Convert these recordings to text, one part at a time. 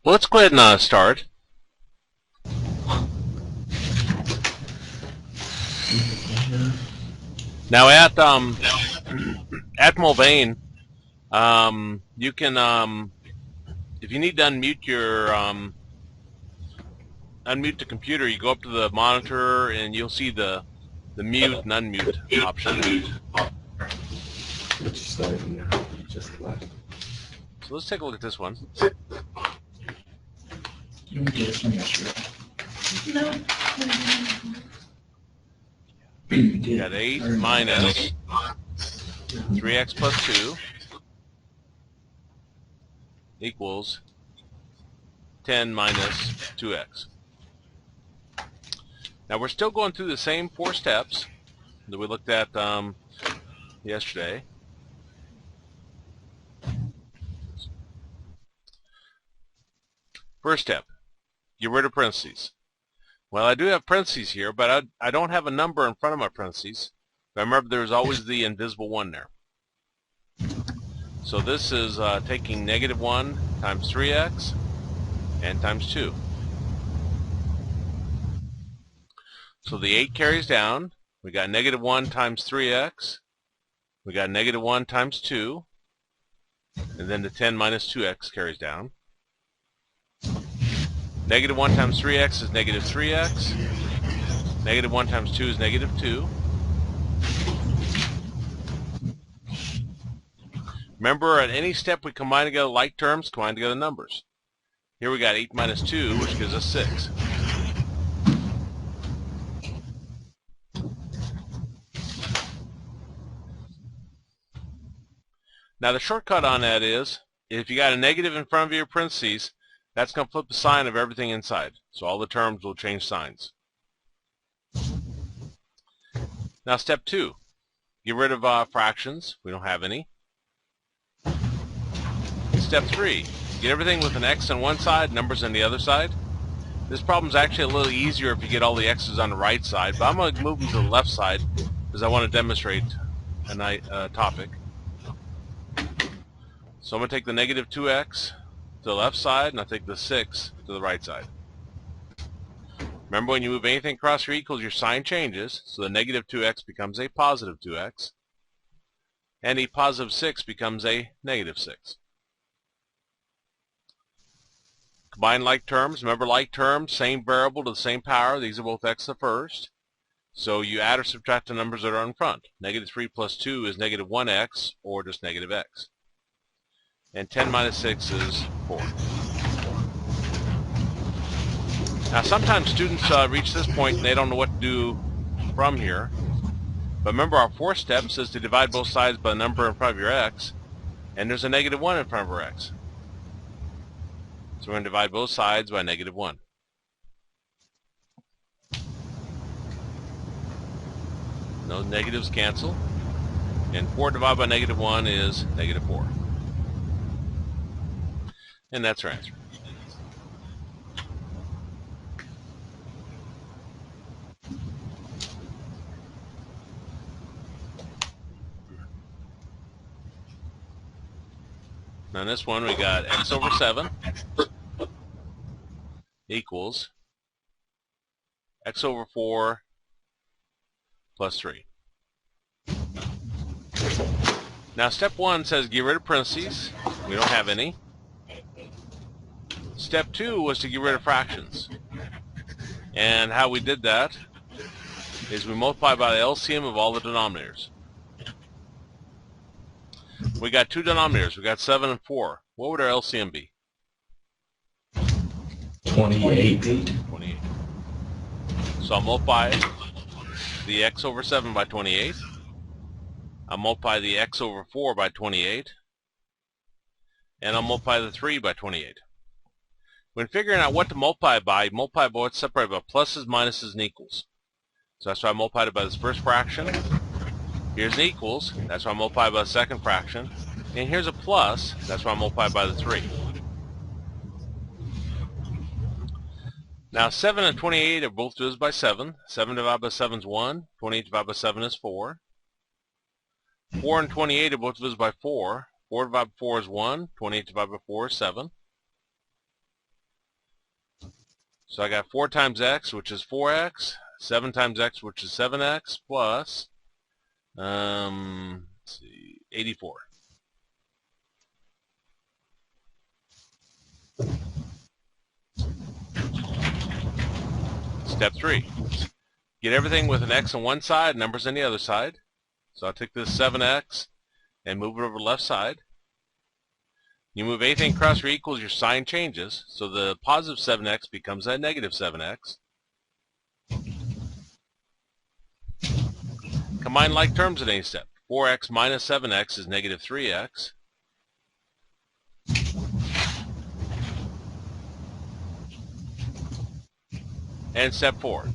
Well, let's go ahead and start. Now at Mulvane, you can if you need to unmute the computer, you go up to the monitor and you'll see the mute and unmute option. So let's take a look at this one. You want to do this one yesterday? No. You got 8 minus 3x plus 2 equals 10 minus 2x. Now we're still going through the same 4 steps that we looked at yesterday. First step, get rid of parentheses. Well, I do have parentheses here, but I don't have a number in front of my parentheses. Remember, there's always the invisible 1 there. So this is taking negative 1 times 3x and times 2. So the 8 carries down. We got negative 1 times 3x. We got negative 1 times 2. And then the 10 minus 2x carries down. Negative 1 times 3x is negative 3x. Negative 1 times 2 is negative 2. Remember, at any step we combine together like terms, combine together numbers. Here we got 8 minus 2, which gives us 6. Now the shortcut on that is, if you got a negative in front of your parentheses, that's going to flip the sign of everything inside. So all the terms will change signs. Now step 2, get rid of fractions. We don't have any. Step 3, get everything with an x on one side, numbers on the other side. This problem is actually a little easier if you get all the x's on the right side, but I'm going to move them to the left side because I want to demonstrate a topic. So I'm going to take the negative 2x to the left side, and I'll take the 6 to the right side. Remember, when you move anything across your equals, your sign changes, so the negative 2x becomes a positive 2x, and a positive 6 becomes a negative 6. Combine like terms. Remember, like terms, same variable to the same power. These are both x to the first. So you add or subtract the numbers that are in front. Negative 3 plus 2 is negative 1x, or just negative x. And 10 minus 6 is 4. Now sometimes students reach this point and they don't know what to do from here. But remember, our fourth step says to divide both sides by the number in front of your x, and there's a negative 1 in front of our x. So we're going to divide both sides by negative 1. No negatives cancel. And 4 divided by negative 1 is negative 4. And that's our answer. Now in this one we got x over 7 equals x over 4 plus 3. Now step 1 says get rid of parentheses. We don't have any. Step 2 was to get rid of fractions. And how we did that is we multiply by the LCM of all the denominators. We got 2 denominators. We got 7 and 4. What would our LCM be? 28. 28. So I'll multiply the x over 7 by 28. I'll multiply the x over 4 by 28. And I'll multiply the 3 by 28. When figuring out what to multiply by what's separated by pluses, minuses, and equals. So that's why I multiplied it by this first fraction. Here's an equals. That's why I multiplied by the second fraction. And here's a plus. That's why I multiplied by the 3. Now 7 and 28 are both divisible by 7. 7 divided by 7 is 1. 28 divided by 7 is 4. 4 and 28 are both divisible by 4. 4 divided by 4 is 1. 28 divided by 4 is 7. So I got 4 times x, which is 4x, 7 times x, which is 7x, plus, let's see, 84. Step 3. Get everything with an x on one side, numbers on the other side. So I'll take this 7x and move it over the left side. You move anything across your equals, your sign changes. So the positive 7x becomes a negative 7x. Combine like terms at any step. 4x minus 7x is negative 3x. And step 4.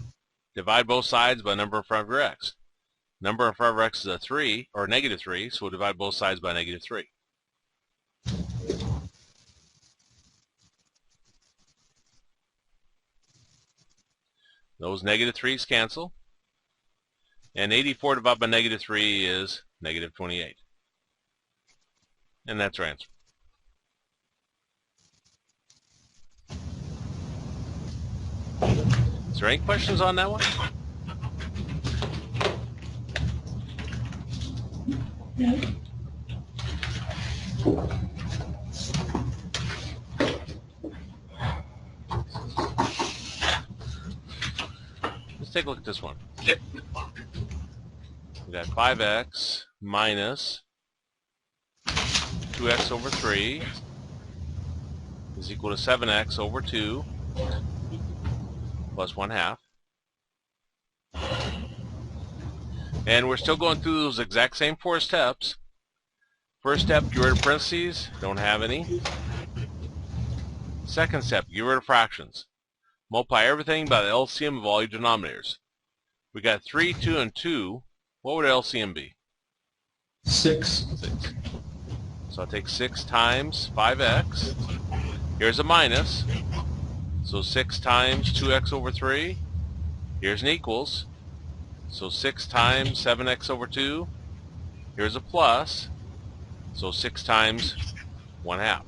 Divide both sides by number in front of your x. Number in front of x is a 3, or negative 3, so we'll divide both sides by negative 3. Those negative 3's cancel. And 84 divided by negative 3 is negative 28. And that's our answer. Is there any questions on that one? No. Let's take a look at this one. We got 5x minus 2x over 3 is equal to 7x over 2 plus 1/2. And we're still going through those exact same 4 steps. First step, get rid of parentheses. Don't have any. Second step, get rid of fractions. Multiply everything by the LCM of all your denominators. We got 3, 2, and 2. What would LCM be? 6. 6. So I'll take 6 times 5x. Here's a minus. So 6 times 2x over 3. Here's an equals. So 6 times 7x over 2. Here's a plus. So 6 times 1/2.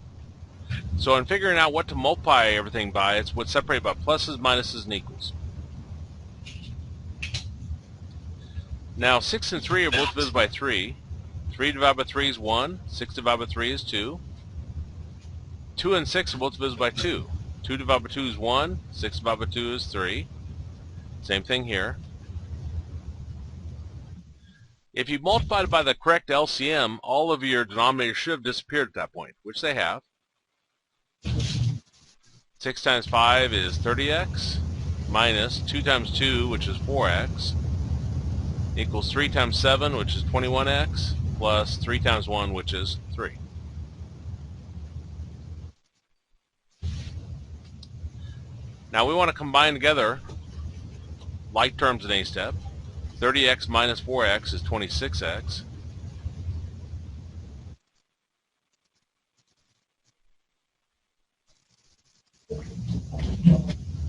So in figuring out what to multiply everything by, it's what's separated by pluses, minuses, and equals. Now 6 and 3 are both divided by 3. 3 divided by 3 is 1. 6 divided by 3 is 2. 2 and 6 are both divided by 2. 2 divided by 2 is 1. 6 divided by 2 is 3. Same thing here. If you multiplied by the correct LCM, all of your denominators should have disappeared at that point, which they have. 6 times 5 is 30x, minus 2 times 2, which is 4x, equals 3 times 7, which is 21x, plus 3 times 1, which is 3. Now we want to combine together like terms in any step. 30x minus 4x is 26x.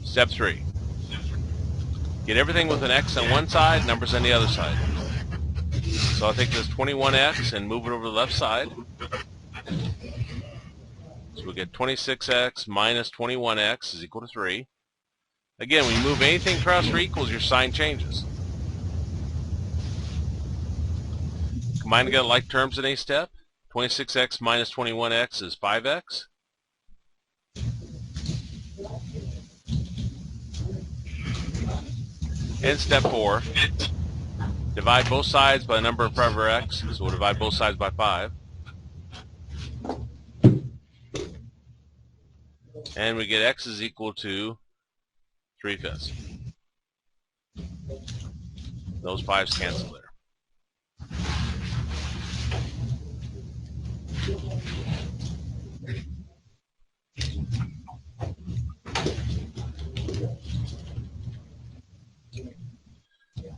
Step 3. Get everything with an x on one side, numbers on the other side. So I'll take this 21x and move it over to the left side. So we get 26x minus 21x is equal to 3. Again, when you move anything across or equals, your sign changes. Combine together like terms in a step. 26x minus 21x is 5x. And step 4, divide both sides by the number in front of our x. So we'll divide both sides by 5. And we get x is equal to 3/5. Those 5's cancel there.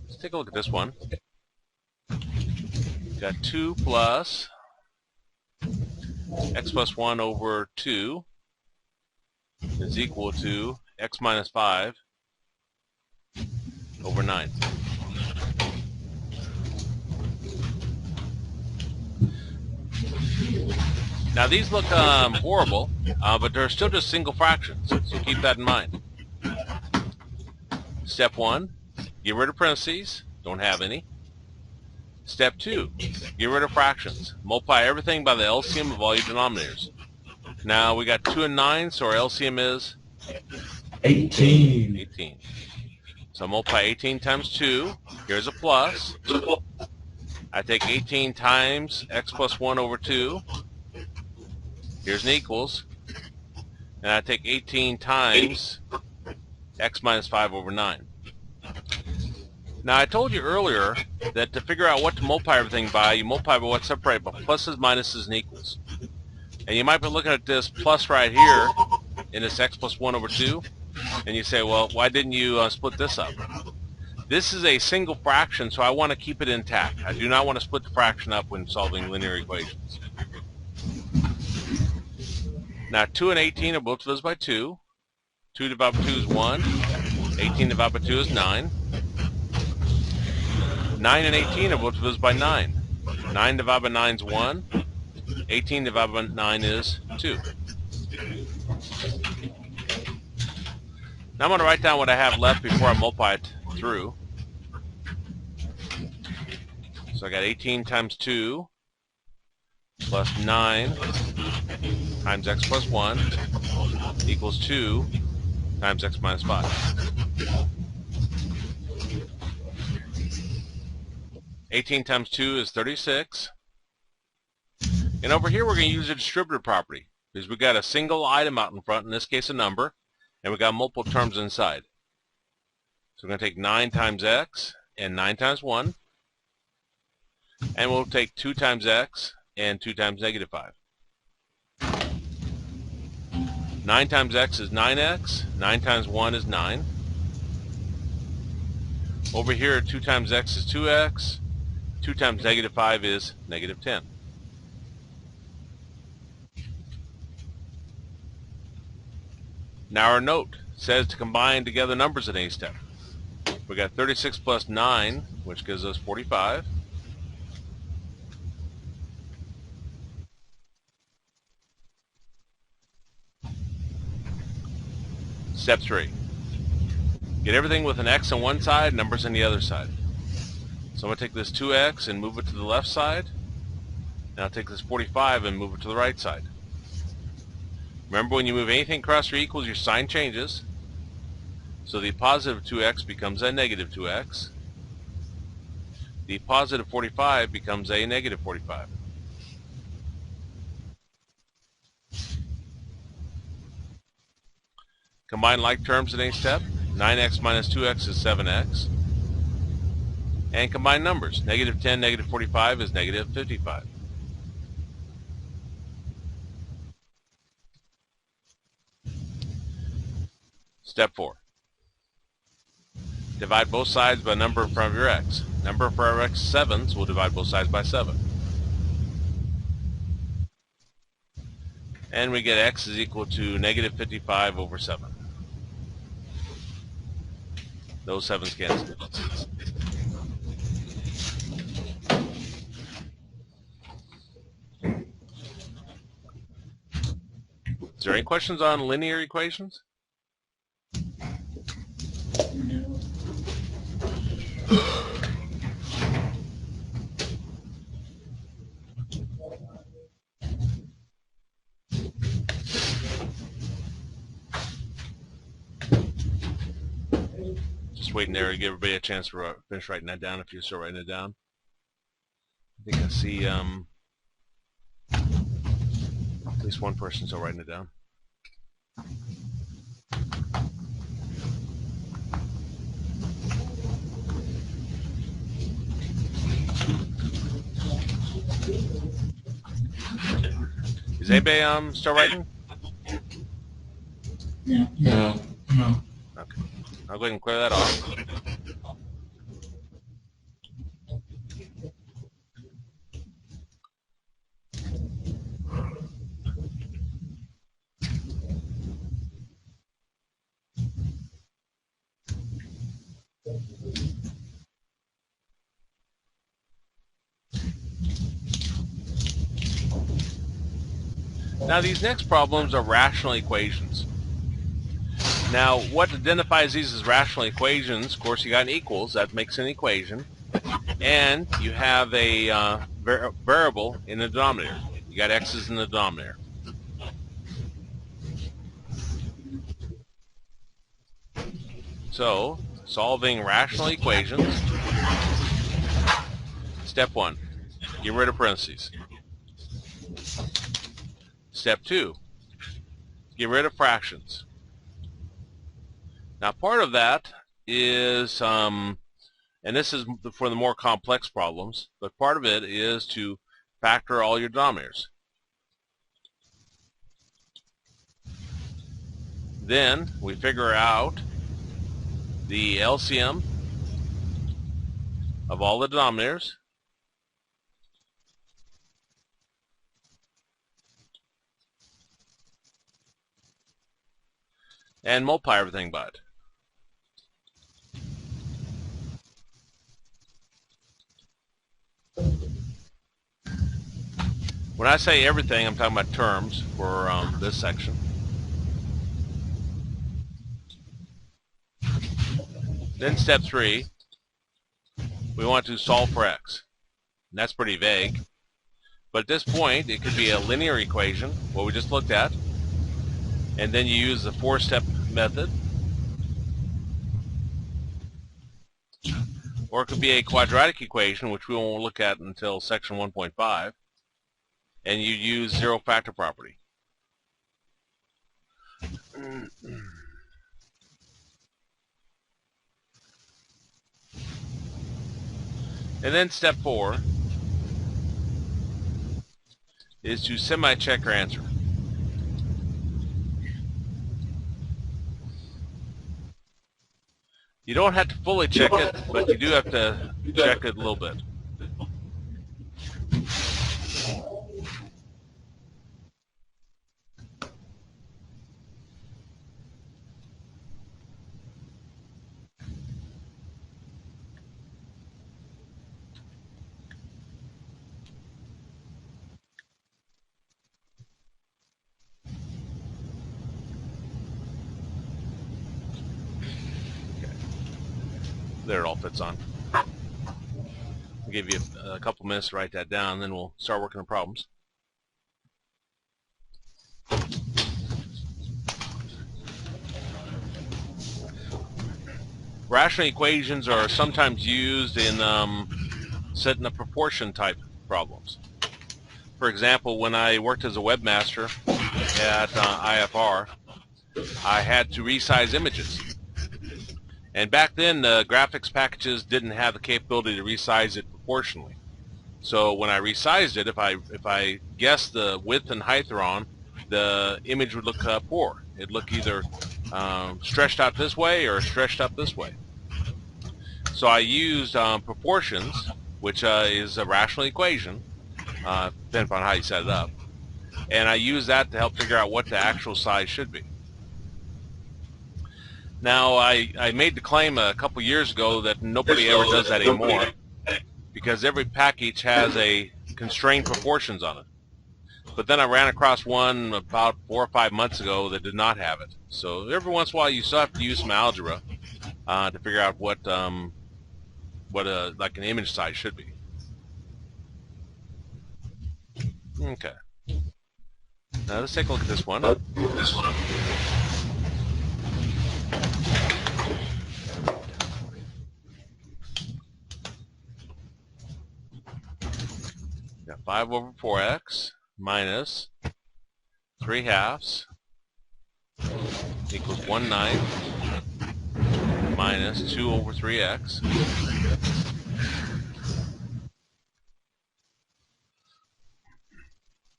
Let's take a look at this one. We've got 2 plus x plus 1 over 2 is equal to x minus 5 over 9. Now these look horrible, but they're still just single fractions, so keep that in mind. Step 1, get rid of parentheses. Don't have any. Step 2, get rid of fractions. Multiply everything by the LCM of all your denominators. Now we got 2 and 9, so our LCM is 18. 18. So multiply 18 times 2. Here's a plus. I take 18 times x plus 1 over 2. Here's an equals. And I take 18 times x minus 5 over 9. Now I told you earlier that to figure out what to multiply everything by, you multiply by what's separated by pluses, minuses, and equals. And you might be looking at this plus right here in this x plus 1 over 2, and you say, well, why didn't you split this up? This is a single fraction, so I want to keep it intact. I do not want to split the fraction up when solving linear equations. Now 2 and 18 are both divisible by 2. 2 divided by 2 is 1. 18 divided by 2 is 9. 9 and 18 are both divisible by 9. 9 divided by 9 is 1. 18 divided by 9 is 2. Now I'm going to write down what I have left before I multiply it through. So I got 18 times 2 plus 9 times x plus 1 equals 2 times x minus 5. 18 times 2 is 36. And over here we're going to use a distributive property because we've got a single item out in front, in this case a number, and we've got multiple terms inside. So we're going to take 9 times x and 9 times 1, and we'll take 2 times x and 2 times negative 5. 9 times x is 9x, 9 times 1 is 9. Over here 2 times x is 2x, 2 times negative 5 is negative 10. Now our note says to combine together numbers at any step. We got 36 plus 9, which gives us 45. Step 3. Get everything with an x on one side, numbers on the other side. So I'm going to take this 2x and move it to the left side. Now I'll take this 45 and move it to the right side. Remember, when you move anything across or equals, your sign changes. So the positive 2x becomes a negative 2x. The positive 45 becomes a negative 45. Combine like terms at any step. 9x minus 2x is 7x. And combine numbers. Negative 10, negative 45 is negative 55. Step 4. Divide both sides by a number in front of your x. Number for our x is 7, so we'll divide both sides by 7. And we get x is equal to negative 55 over 7. Those 7's cancel. Is there any questions on linear equations? No. Just waiting there to give everybody a chance to finish writing that down if you're still writing it down. I think I see at least one person still writing it down. Is anybody still writing? No. No. No. Okay. I'll go ahead and clear that off. Now these next problems are rational equations. Now, what identifies these as rational equations? Of course, you got an equals. That makes an equation. And you have a variable in the denominator. You got x's in the denominator. So, solving rational equations. Step 1, get rid of parentheses. Step 2, get rid of fractions. Now, part of that is, and this is for the more complex problems, but part of it is to factor all your denominators. Then we figure out the LCM of all the denominators. And multiply everything by it. When I say everything, I'm talking about terms for this section. Then step 3, we want to solve for x. And that's pretty vague. But at this point, it could be a linear equation, what we just looked at. And then you use the 4-step method. Or it could be a quadratic equation, which we won't look at until section 1.5. And you use zero factor property. And then step 4 is to semi-check your answer. You don't have to fully check it, but you do have to check it a little bit. There it all fits on. I'll give you a couple minutes to write that down, then we'll start working on problems. Rational equations are sometimes used in setting up proportion type problems. For example, when I worked as a webmaster at IFR, I had to resize images. And back then, the graphics packages didn't have the capability to resize it proportionally. So when I resized it, if I guessed the width and height wrong, the image would look poor. It'd look either stretched out this way or stretched up this way. So I used proportions, which is a rational equation, depending upon how you set it up. And I used that to help figure out what the actual size should be. Now, I made the claim a couple years ago that nobody ever does that anymore because every package has a constrained proportions on it. But then I ran across one about 4 or 5 months ago that did not have it. So every once in a while you still have to use some algebra to figure out what like an image size should be. Okay. Now let's take a look at this one. Got 5 over 4x minus 3/2 equals 1/9 minus 2 over 3x.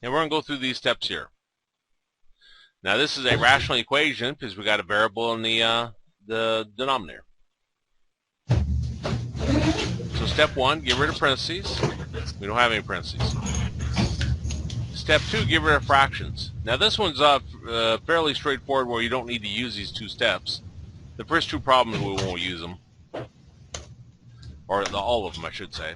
And we're going to go through these steps here. Now this is a rational equation because we got a variable in the denominator. So step 1, get rid of parentheses. We don't have any parentheses. Step 2, get rid of fractions. Now this one's fairly straightforward where you don't need to use these 2 steps. The first 2 problems we won't use them. Or all of them, I should say.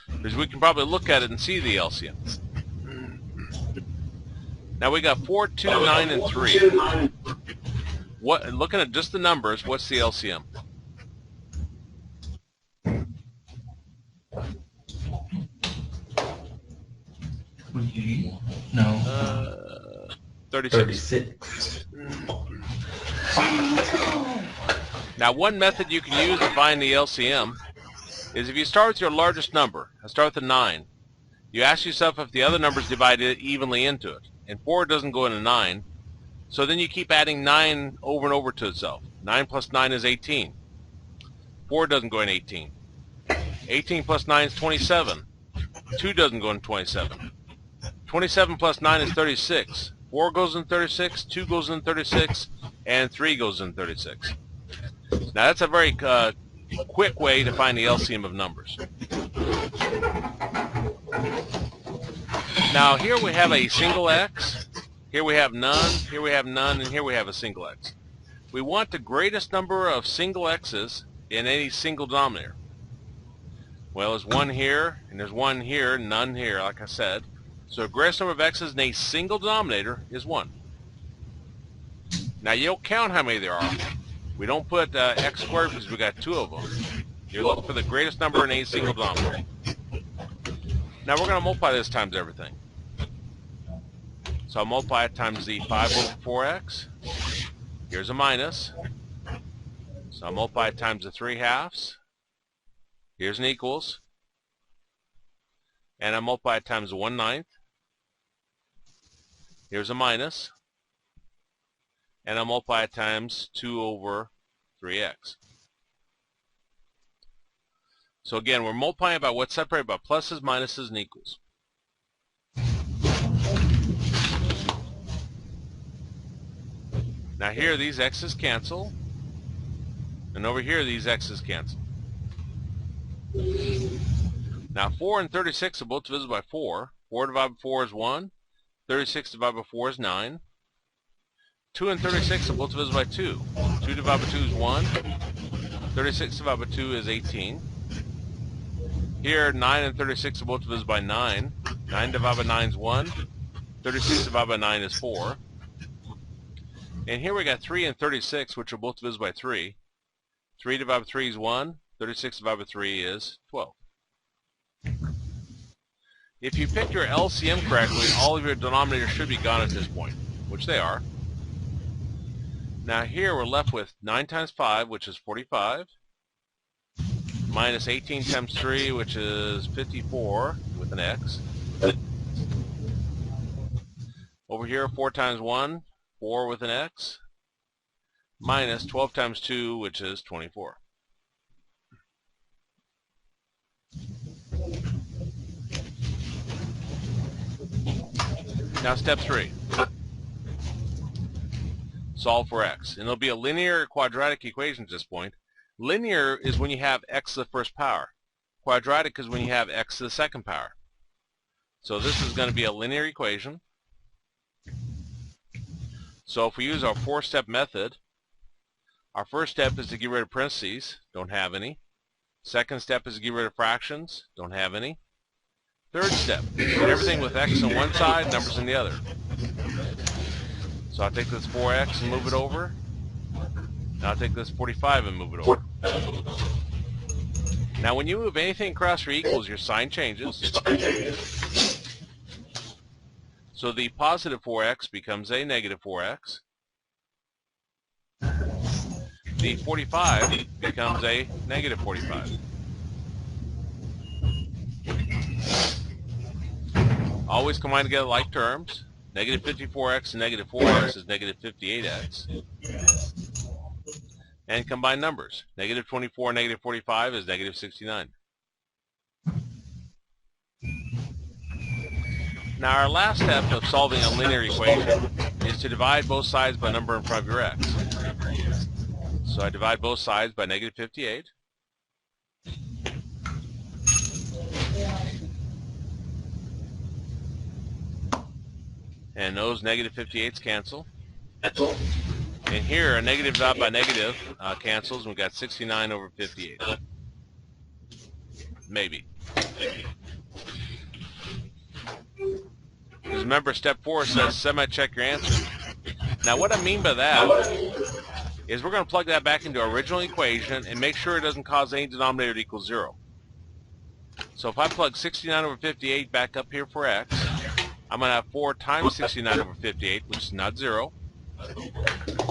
Because we can probably look at it and see the LCM. Now we got 4, 2, 9, and 3. Looking at just the numbers, what's the LCM? No. 36. Now one method you can use to find the LCM is if you start with your largest number, I start with a 9, you ask yourself if the other numbers divided evenly into it. And 4 doesn't go into 9, so then you keep adding 9 over and over to itself. 9 plus 9 is 18. 4 doesn't go in 18. 18 plus 9 is 27. 2 doesn't go in 27. 27 plus 9 is 36. 4 goes in 36, 2 goes in 36, and 3 goes in 36. Now that's a very quick way to find the LCM of numbers. Now here we have a single x, here we have none, here we have none, and here we have a single x. We want the greatest number of single x's in any single denominator. Well, there's 1 here, and there's 1 here, none here, like I said. So the greatest number of x's in a single denominator is 1. Now you don't count how many there are. We don't put x squared because we got 2 of them. You're looking for the greatest number in a single denominator. Now we're going to multiply this times everything. So I'll multiply it times the 5 over 4x. Here's a minus. So I'll multiply it times the 3/2. Here's an equals. And I multiply it times the 1/9. Here's a minus. And I multiply it times 2 over 3x. So again, we're multiplying by what's separated by pluses, minuses, and equals. Now here these x's cancel, and over here these x's cancel. Now 4 and 36 are both divisible by 4. 4 divided by 4 is 1. 36 divided by 4 is 9. 2 and 36 are both divisible by 2. 2 divided by 2 is 1. 36 divided by 2 is 18. Here 9 and 36 are both divisible by 9. 9 divided by 9 is 1. 36 divided by 9 is 4. And here we got 3 and 36, which are both divisible by 3. 3 divided by 3 is 1. 36 divided by 3 is 12. If you pick your LCM correctly, all of your denominators should be gone at this point, which they are. Now here we're left with 9 times 5, which is 45, minus 18 times 3, which is 54, with an x. Over here, 4 times 1, 4 with an x, minus 12 times 2, which is 24. Now step 3. Solve for x. And it'll be a linear or quadratic equation at this point. Linear is when you have x to the first power. Quadratic is when you have x to the second power. So this is going to be a linear equation. So if we use our 4-step method, our first step is to get rid of parentheses, don't have any. Second step is to get rid of fractions, don't have any. Third step, get everything with x on one side, numbers on the other. So I'll take this 4x and move it over. Now I'll take this 45 and move it over. Now when you move anything across your equals, your sign changes. So the positive 4x becomes a negative 4x. The 45 becomes a negative 45. Always combine together like terms. Negative 54x and negative 4x is negative 58x. And combine numbers. Negative 24 and negative 45 is negative 69. Now our last step of solving a linear equation is to divide both sides by a number in front of your x. So I divide both sides by negative 58. And those negative 58s cancel. And here, a negative divided by negative cancels, and we've got 69 over 58. Maybe. Because remember, step 4 says semi-check your answer. Now what I mean by that is we're going to plug that back into our original equation and make sure it doesn't cause any denominator to equal 0. So if I plug 69 over 58 back up here for x, I'm going to have 4 times 69 over 58, which is not 0.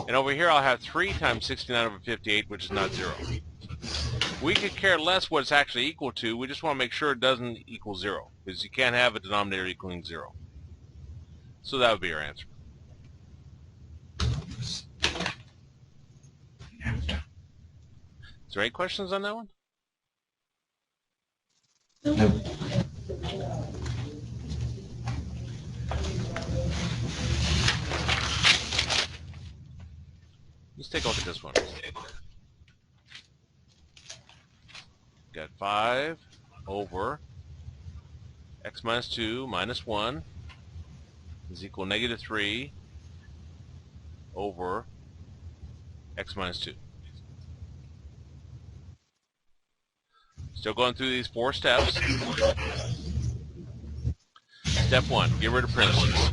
And over here I'll have 3 times 69 over 58, which is not 0. We could care less what it's actually equal to. We just want to make sure it doesn't equal 0, because you can't have a denominator equaling 0. So that would be our answer. Is there any questions on that one? No. Let's take a look at this one. Got 5 over x minus 2 minus 1 is equal to negative 3 over x minus 2. Still going through these 4 steps. Step 1, get rid of parentheses.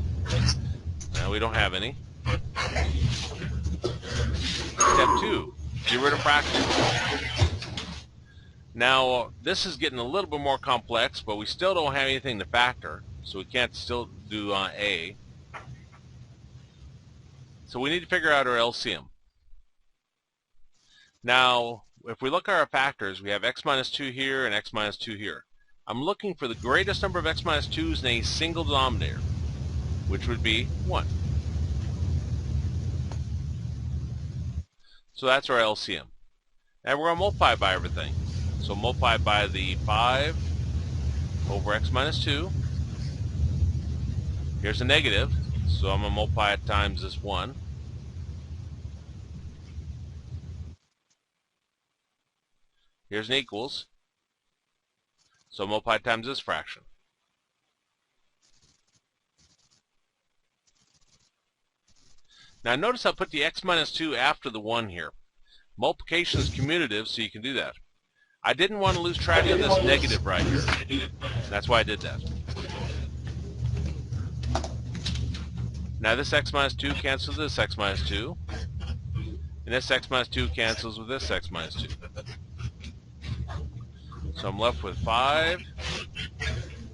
Now we don't have any. Step 2, get rid of fractions. Now this is getting a little bit more complex, but we still don't have anything to factor, so we can't still do A. So we need to figure out our LCM. Now, if we look at our factors, we have x minus 2 here and x minus 2 here. I'm looking for the greatest number of x minus 2's in a single denominator, which would be 1. So that's our LCM. Now we're going to multiply by everything. So multiply by the 5 over x minus 2. Here's a negative, so I'm going to multiply it times this 1. Here's an equals, so multiply times this fraction. Now notice I put the x minus 2 after the 1 here. Multiplication is commutative, so you can do that. I didn't want to lose track of this negative right here. That's why I did that. Now this x minus 2 cancels with this x minus 2. And this x minus 2 cancels with this x minus 2. So I'm left with 5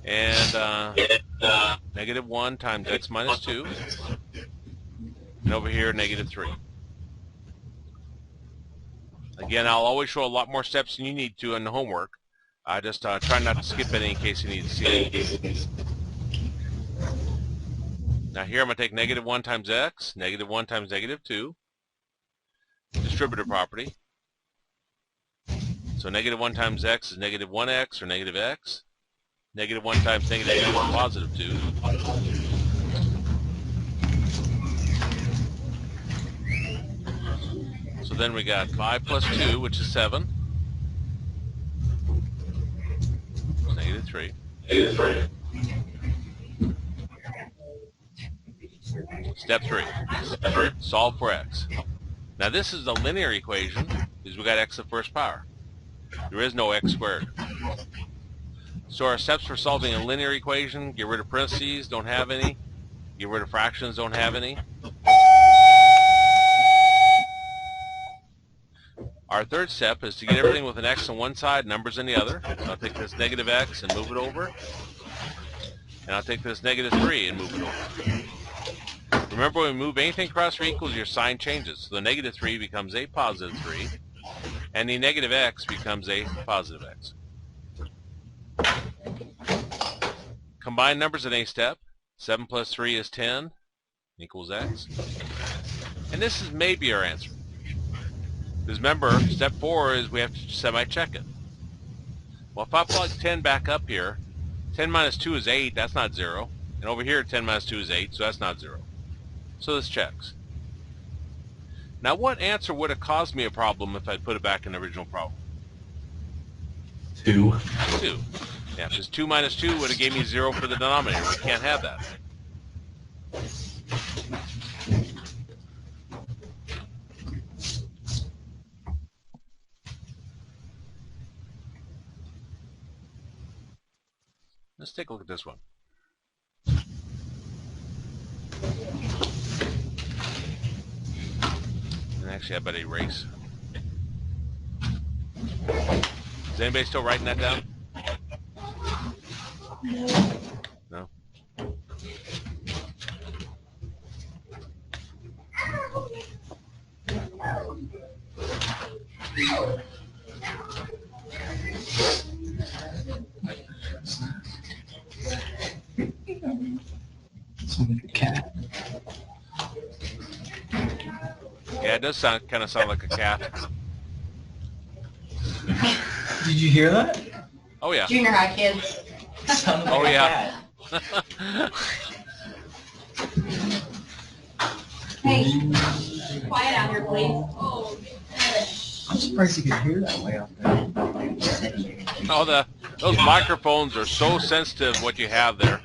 and negative 1 times x minus 2. And over here, negative 3. Again, I'll always show a lot more steps than you need to in the homework. I just try not to skip any in case you need to see it. Now here I'm going to take negative 1 times x, negative 1 times negative 2. Distributive property. So negative 1 times x is negative 1x or negative x. Negative 1 times negative 2 is positive 2. So then we got 5 plus 2, which is 7. Negative 3. Step 3. Solve for x. Now this is the linear equation because we got x to the first power. There is no x squared. So our steps for solving a linear equation: get rid of parentheses, don't have any. Get rid of fractions, don't have any. Our third step is to get everything with an x on one side, numbers on the other. So I'll take this negative x and move it over. And I'll take this negative 3 and move it over. Remember, when we move anything across or equals, your sign changes. So the negative 3 becomes a positive 3. And the negative x becomes a positive x. Combine numbers in a step. 7 plus 3 is 10 equals x. And this is maybe our answer. Because remember, step 4 is we have to semi-check it. Well, if I plug 10 back up here, 10 minus 2 is 8, that's not 0. And over here, 10 minus 2 is 8, so that's not 0. So this checks. Now, what answer would have caused me a problem if I'd put it back in the original problem? 2. 2. Yeah, because 2 minus 2 would have gave me 0 for the denominator. We can't have that. Let's take a look at this one. Actually, I better erase. Is anybody still writing that down? No? Sounds like a cat. Yeah, it does kind of sound like a cat. Did you hear that? Oh yeah. Junior high kids. Sounded like Oh a yeah. cat. Hey, quiet out here, please. Oh, I'm surprised you could hear that way out there. Oh, those microphones are so sensitive. What you have there,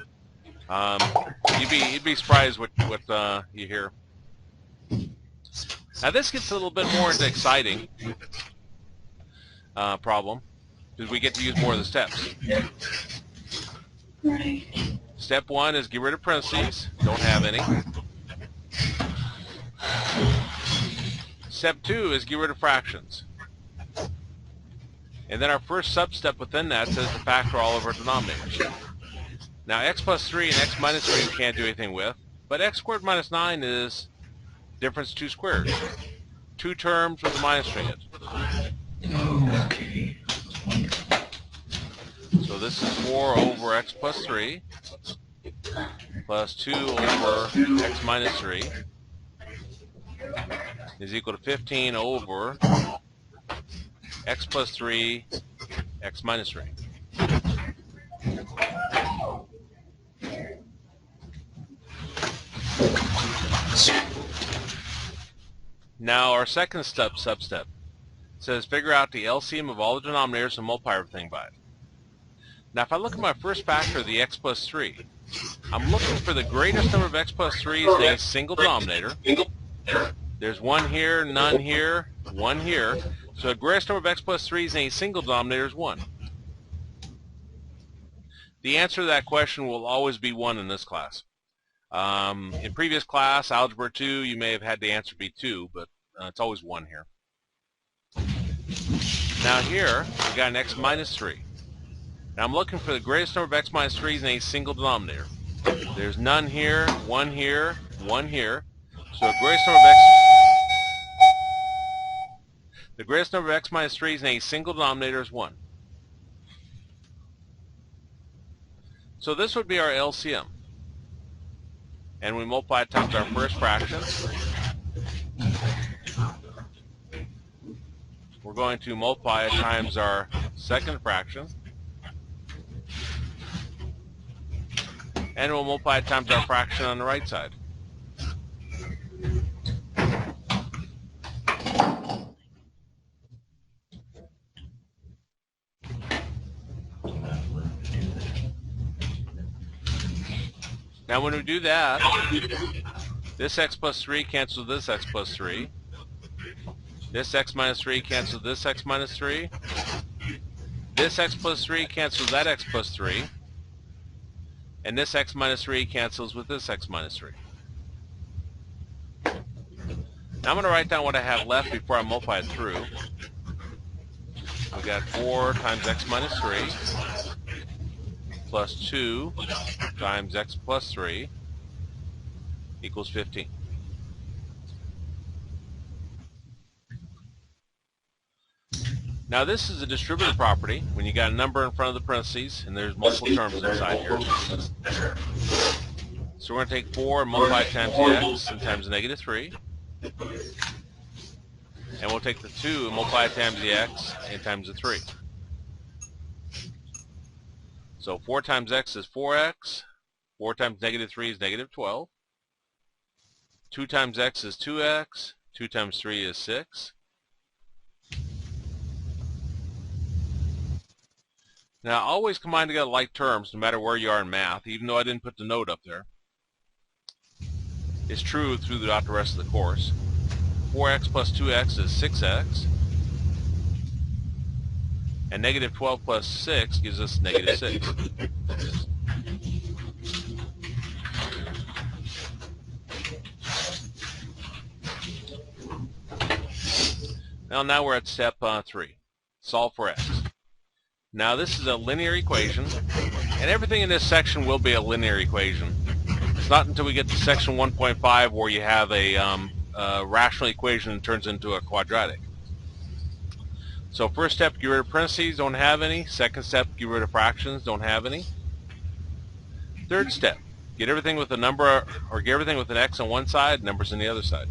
you'd be surprised what you hear. Now this gets a little bit more into exciting problem because we get to use more of the steps. right. Step 1 is get rid of parentheses. Don't have any. Step 2 is get rid of fractions. And then our first sub-step within that says to factor all of our denominators. Now x plus 3 and x minus 3 we can't do anything with, but x squared minus 9 is difference 2 squared. 2 terms with a minus in it. Oh, okay. So this is 4 over x plus 3 plus 2 over x minus 3 is equal to 15 over x plus 3, x minus 3. Now our second sub-step says figure out the LCM of all the denominators and multiply everything by it. Now if I look at my first factor, the x plus 3, I'm looking for the greatest number of x plus 3's in a single denominator. There's 1 here, none here, 1 here. So the greatest number of x plus 3's in a single denominator is 1. The answer to that question will always be 1 in this class. In previous class, Algebra 2, you may have had the answer be 2, but it's always 1 here. Now here, we got an x minus 3. Now I'm looking for the greatest number of x minus 3's in a single denominator. There's none here, 1 here, 1 here. So the greatest number of x minus 3's in a single denominator is 1. So this would be our LCM. And we multiply it times our first fraction. We're going to multiply it times our second fraction. And we'll multiply it times our fraction on the right side. Now when we do that, this x plus 3 cancels this x plus 3. This x minus 3 cancels this x minus 3. This x plus 3 cancels that x plus 3. And this x minus 3 cancels with this x minus 3. Now I'm going to write down what I have left before I multiply it through. We've got 4 times x minus 3 plus 2 times x plus 3 equals 15. Now this is a distributive property when you got a number in front of the parentheses and there's multiple terms inside here. So we're going to take 4 and multiply it times the x and times the negative 3. And we'll take the 2 and multiply it times the x and times the 3. So 4 times x is 4x. 4 times negative 3 is negative 12. 2 times x is 2x. 2 times 3 is 6. Now always combine together like terms no matter where you are in math, even though I didn't put the note up there. It's true throughout the rest of the course. 4x plus 2x is 6x. And negative 12 plus 6 gives us negative 6. Now we're at step 3. Solve for x. Now this is a linear equation, and everything in this section will be a linear equation. It's not until we get to section 1.5 where you have a rational equation that turns into a quadratic. So first step, get rid of parentheses, don't have any. Second step, get rid of fractions, don't have any. Third step, get everything with a number, or get everything with an x on one side, numbers on the other side.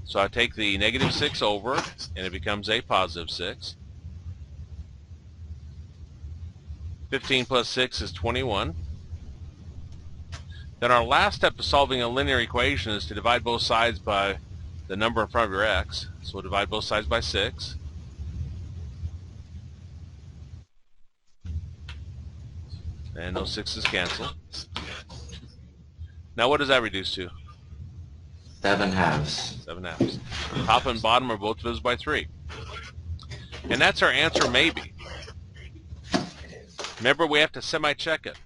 So I take the negative 6 over, and it becomes a positive 6. 15 plus 6 is 21. Then our last step of solving a linear equation is to divide both sides by the number in front of your x. So we'll divide both sides by 6. And those 6's cancel. Now what does that reduce to? 7 halves. 7 halves. Top and bottom are both divisible by 3. And that's our answer, maybe. Remember, we have to semi-check it.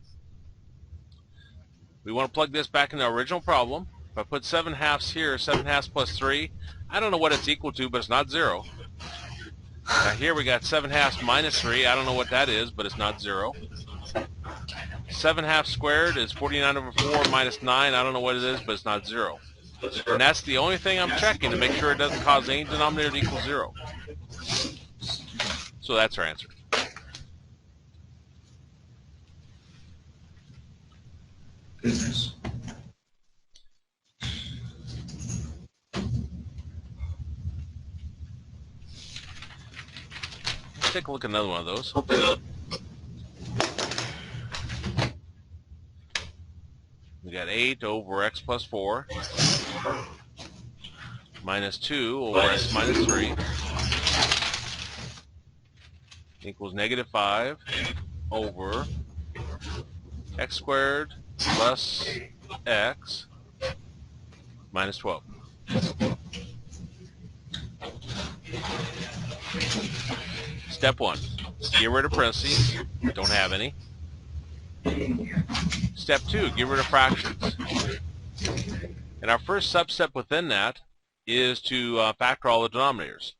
We want to plug this back in the original problem. If I put 7 halves here, 7 halves plus 3, I don't know what it's equal to, but it's not 0. Now here we got 7 halves minus 3. I don't know what that is, but it's not 0. 7 halves squared is 49 over 4 minus 9. I don't know what it is, but it's not 0. And that's the only thing I'm checking to make sure it doesn't cause any denominator to equal 0. So that's our answer. Goodness. Let's take a look at another one of those. We got 8 over x plus 4 minus 2 over x minus 3 equals negative 5 over x squared plus x minus 12. Step 1. Get rid of parentheses. Don't have any. Step 2. Get rid of fractions. And our first substep within that is to factor all the denominators.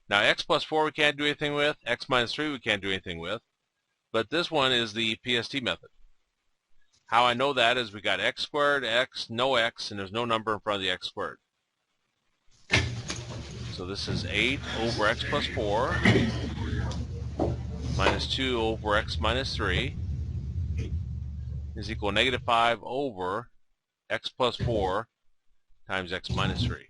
Now x plus 4 we can't do anything with. X minus 3 we can't do anything with. But this one is the PST method. How I know that is we got x squared, x, no x, and there's no number in front of the x squared. So this is 8 over x plus 4 minus 2 over x minus 3 is equal to negative 5 over x plus 4 times x minus 3.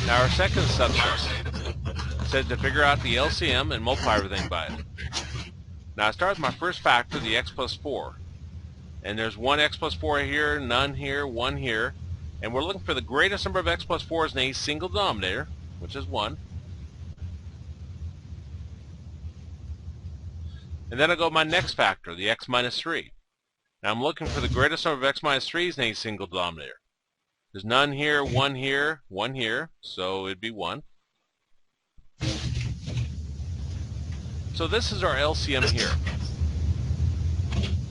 Now our second substep said to figure out the LCM and multiply everything by it. Now I start with my first factor, the x plus 4. And there's one x plus 4 here, none here, 1 here. And we're looking for the greatest number of x plus 4s in a single denominator, which is 1. And then I go to my next factor, the x minus 3. Now I'm looking for the greatest number of x minus 3s in a single denominator. There's none here, 1 here, 1 here, so it'd be 1. So this is our LCM here.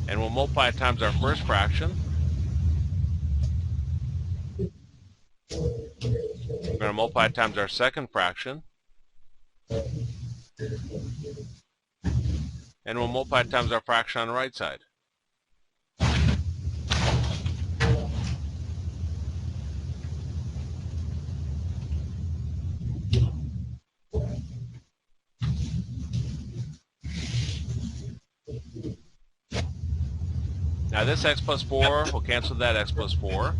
And we'll multiply it times our first fraction. We're going to multiply it times our second fraction. And we'll multiply it times our fraction on the right side. Now this x plus 4 will cancel that x plus 4.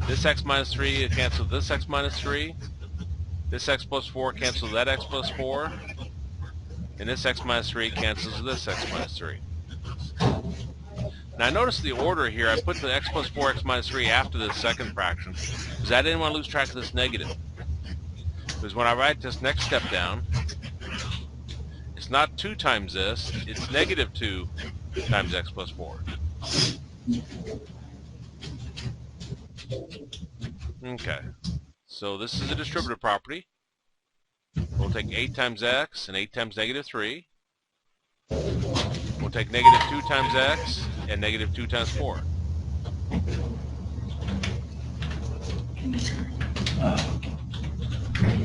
This x minus 3 will cancel this x minus 3. This x plus 4 cancels that x plus 4. And this x minus 3 cancels this x minus 3. Now notice the order here. I put the x plus 4, x minus 3 after the second fraction because I didn't want to lose track of this negative. Because when I write this next step down, it's not 2 times this, it's negative 2 times x plus 4. Okay, so this is a distributive property. We'll take 8 times x and 8 times negative 3. We'll take negative 2 times x and negative 2 times 4.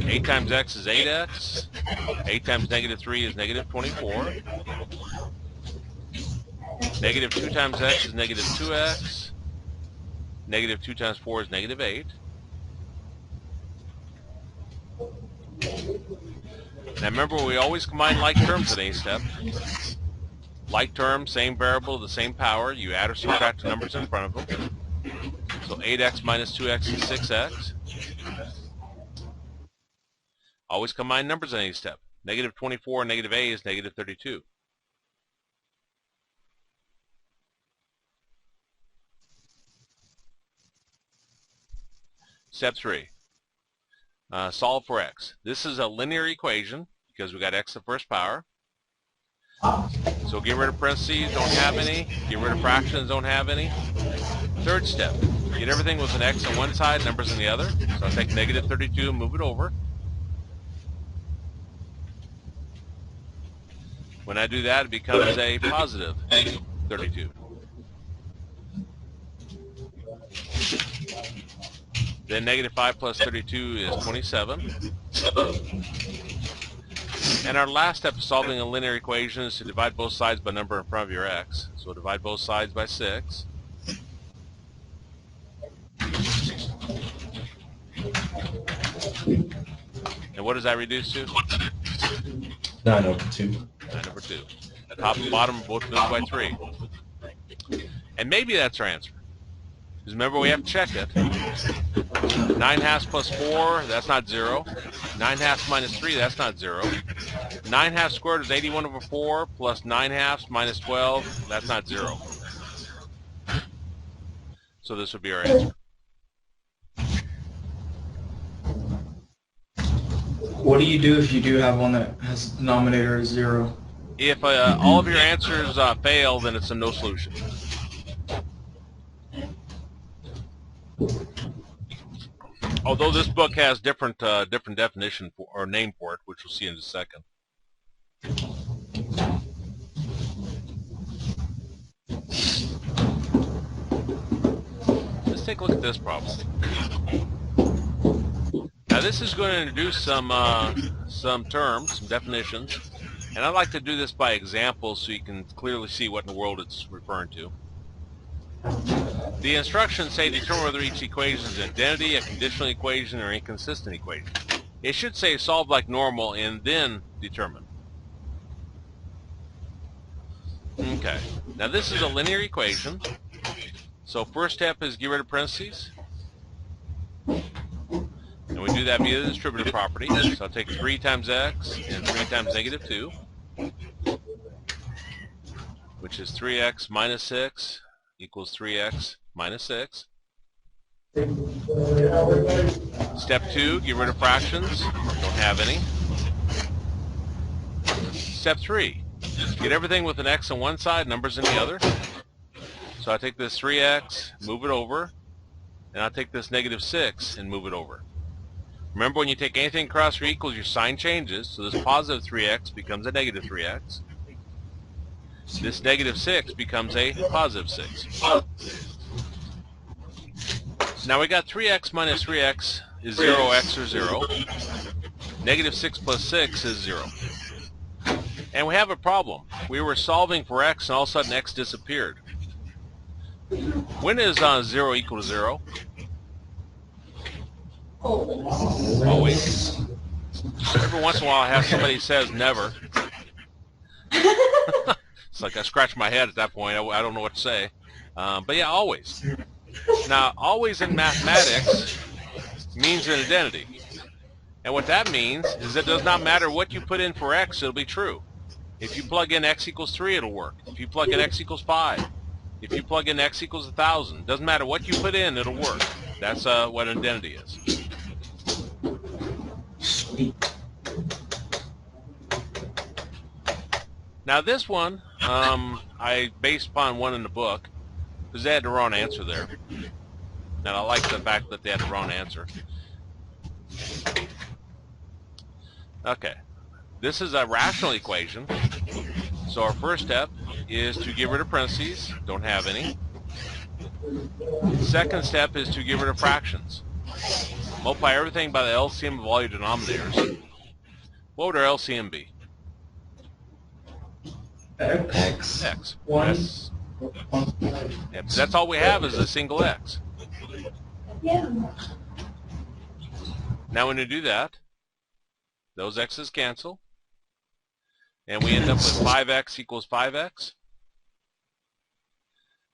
Eight times x is 8x. 8 times negative 3 is negative 24. Negative 2 times x is negative 2x. Negative 2 times 4 is negative 8. Now remember, we always combine like terms at any step. Like terms, same variable, the same power. You add or subtract the numbers in front of them. So 8x minus 2x is 6x. Always combine numbers at any step. Negative 24 and negative a is negative 32. Step 3. Solve for x. This is a linear equation because we got x to the first power. So get rid of parentheses, don't have any. Get rid of fractions, don't have any. Third step. Get everything with an x on one side, numbers on the other. So I'll take negative 32 and move it over. When I do that, it becomes a positive 32. Then negative 5 plus 32 is 27. And our last step of solving a linear equation is to divide both sides by number in front of your x. So divide both sides by 6. And what does that reduce to? 9/2. 9/2. The top and bottom are both divided by 3. And maybe that's our answer. Because remember, we have to check it. 9 halves plus 4, that's not 0. 9 halves minus 3, that's not 0. 9 halves squared is 81/4 plus 9 halves minus 12, that's not 0. So this would be our answer. What do you do if you do have one that has denominator as 0? If all of your answers fail, then it's a no solution. Although this book has different definition for, or name for it, which we'll see in a second. Let's take a look at this problem. Now this is going to introduce some terms, some definitions, and I'd like to do this by example so you can clearly see what in the world it's referring to. The instructions say determine whether each equation is an identity, a conditional equation, or inconsistent equation. It should say solve like normal and then determine. Okay, now this is a linear equation. So first step is get rid of parentheses. And we do that via the distributive property. So I'll take 3 times x and 3 times negative 2, which is 3x minus 6 equals 3x minus 6. Step 2, get rid of fractions. Don't have any. Step 3, get everything with an x on one side, numbers on the other. So I take this 3x, move it over, and I'll take this negative 6 and move it over. Remember, when you take anything across or equals, your sign changes. So this positive 3x becomes a negative 3x. This negative 6 becomes a positive 6. Now we got 3x minus 3x is 0x or 0. Negative 6 plus 6 is 0. And we have a problem. We were solving for x and all of a sudden x disappeared. When is 0 equal to 0? Always. Every once in a while I have somebody who says never. It's like I scratch my head at that point. I don't know what to say. But yeah, always. Now, always in mathematics means an identity. And what that means is it does not matter what you put in for x, it'll be true. If you plug in x equals 3, it'll work. If you plug in x equals 5, if you plug in x equals 1,000, doesn't matter what you put in, it'll work. That's what an identity is. Now this one, I based upon one in the book, because they had the wrong answer there. And I like the fact that they had the wrong answer. Okay. This is a rational equation. So our first step is to get rid of parentheses. Don't have any. Second step is to get rid of fractions. Multiply everything by the LCM of all your denominators. What would our LCM be? X. X. One. That's all we have is a single x. Yeah. Now when you do that, those x's cancel. And we end up with 5x equals 5x.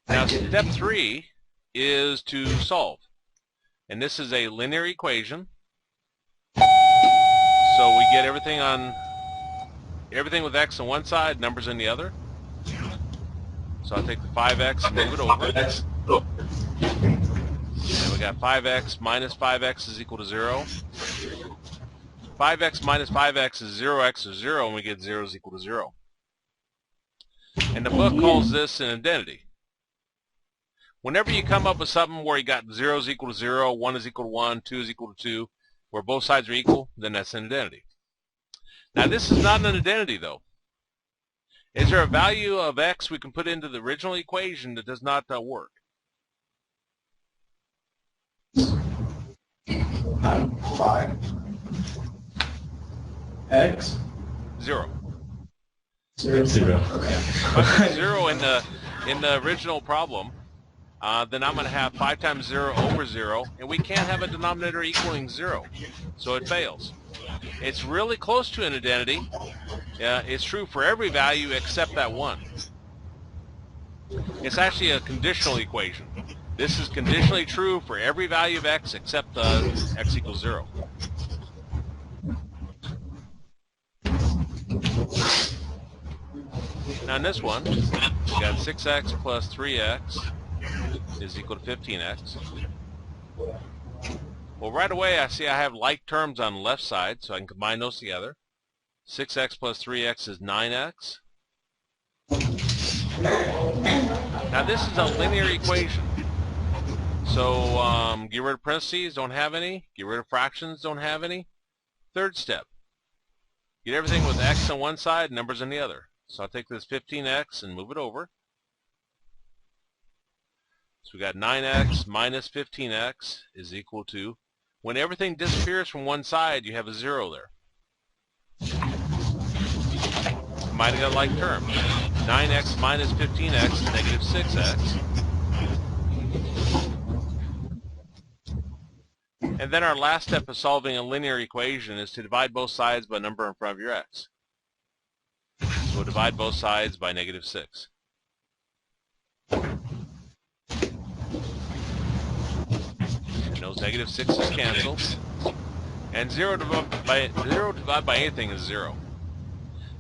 Now step 3 is to solve. And this is a linear equation. So we get everything with x on one side, numbers on the other. So I'll take the 5x and move it over. And we got 5x minus 5x is equal to 0. 5x minus 5x is 0x or 0, and we get 0 is equal to 0. And the book calls this an identity. Whenever you come up with something where you got 0 is equal to 0, 1 is equal to 1, 2 is equal to 2, where both sides are equal, then that's an identity. Now this is not an identity though. Is there a value of x we can put into the original equation that does not work? 5. X. 0. 0. Okay. If I put 0 in the original problem, then I'm going to have 5 times 0 over 0, and we can't have a denominator equaling 0, so it fails. It's really close to an identity. It's true for every value except that one. It's actually a conditional equation. This is conditionally true for every value of x except x equals 0. Now in this one, we got 6x plus 3x is equal to 15x. Well, right away I see I have like terms on the left side, so I can combine those together. 6x plus 3x is 9x. Now this is a linear equation. So get rid of parentheses, don't have any. Get rid of fractions, don't have any. Third step, get everything with x on one side, numbers on the other. So I'll take this 15x and move it over. So we got 9x minus 15x is equal to, when everything disappears from one side, you have a 0 there. Might have got a like term. 9x minus 15x is negative 6x. And then our last step of solving a linear equation is to divide both sides by a number in front of your x. So we'll divide both sides by negative 6. And those negative 6's cancel. And 0 divided by anything is 0.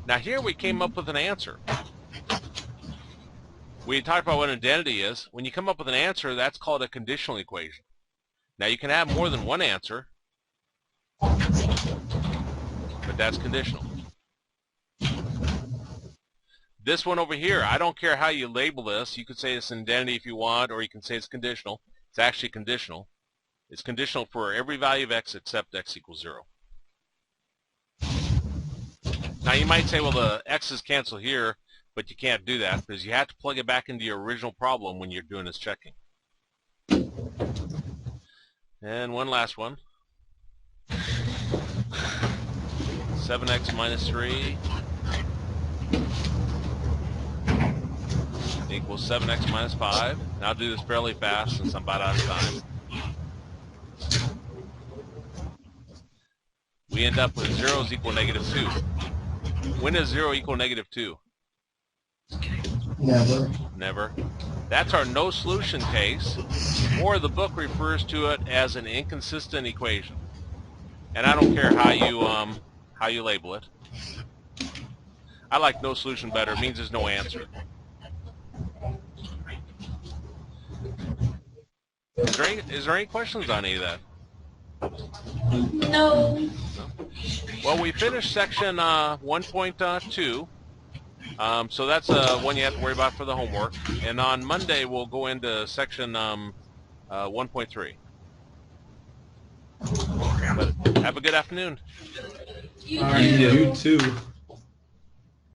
Now here we came up with an answer. We talked about what an identity is. When you come up with an answer, that's called a conditional equation. Now you can have more than one answer, but that's conditional. This one over here, I don't care how you label this. You could say it's an identity if you want, or you can say it's conditional. It's actually conditional. It's conditional for every value of x except x equals 0. Now you might say, well, the x's cancel here, but you can't do that because you have to plug it back into your original problem when you're doing this checking. And one last one. 7x minus 3 equals 7x minus 5. Now I'll do this fairly fast since I'm about out of time. We end up with 0 is equal to negative 2. When does 0 equal negative 2? Never. Never. That's our no solution case, or the book refers to it as an inconsistent equation. And I don't care how you label it. I like no solution better. It means there's no answer. Is there any questions on any of that? No. Well, we finished section 1.2. So that's one you have to worry about for the homework. And on Monday, we'll go into section 1.3. But have a good afternoon. You Alright, too. you too.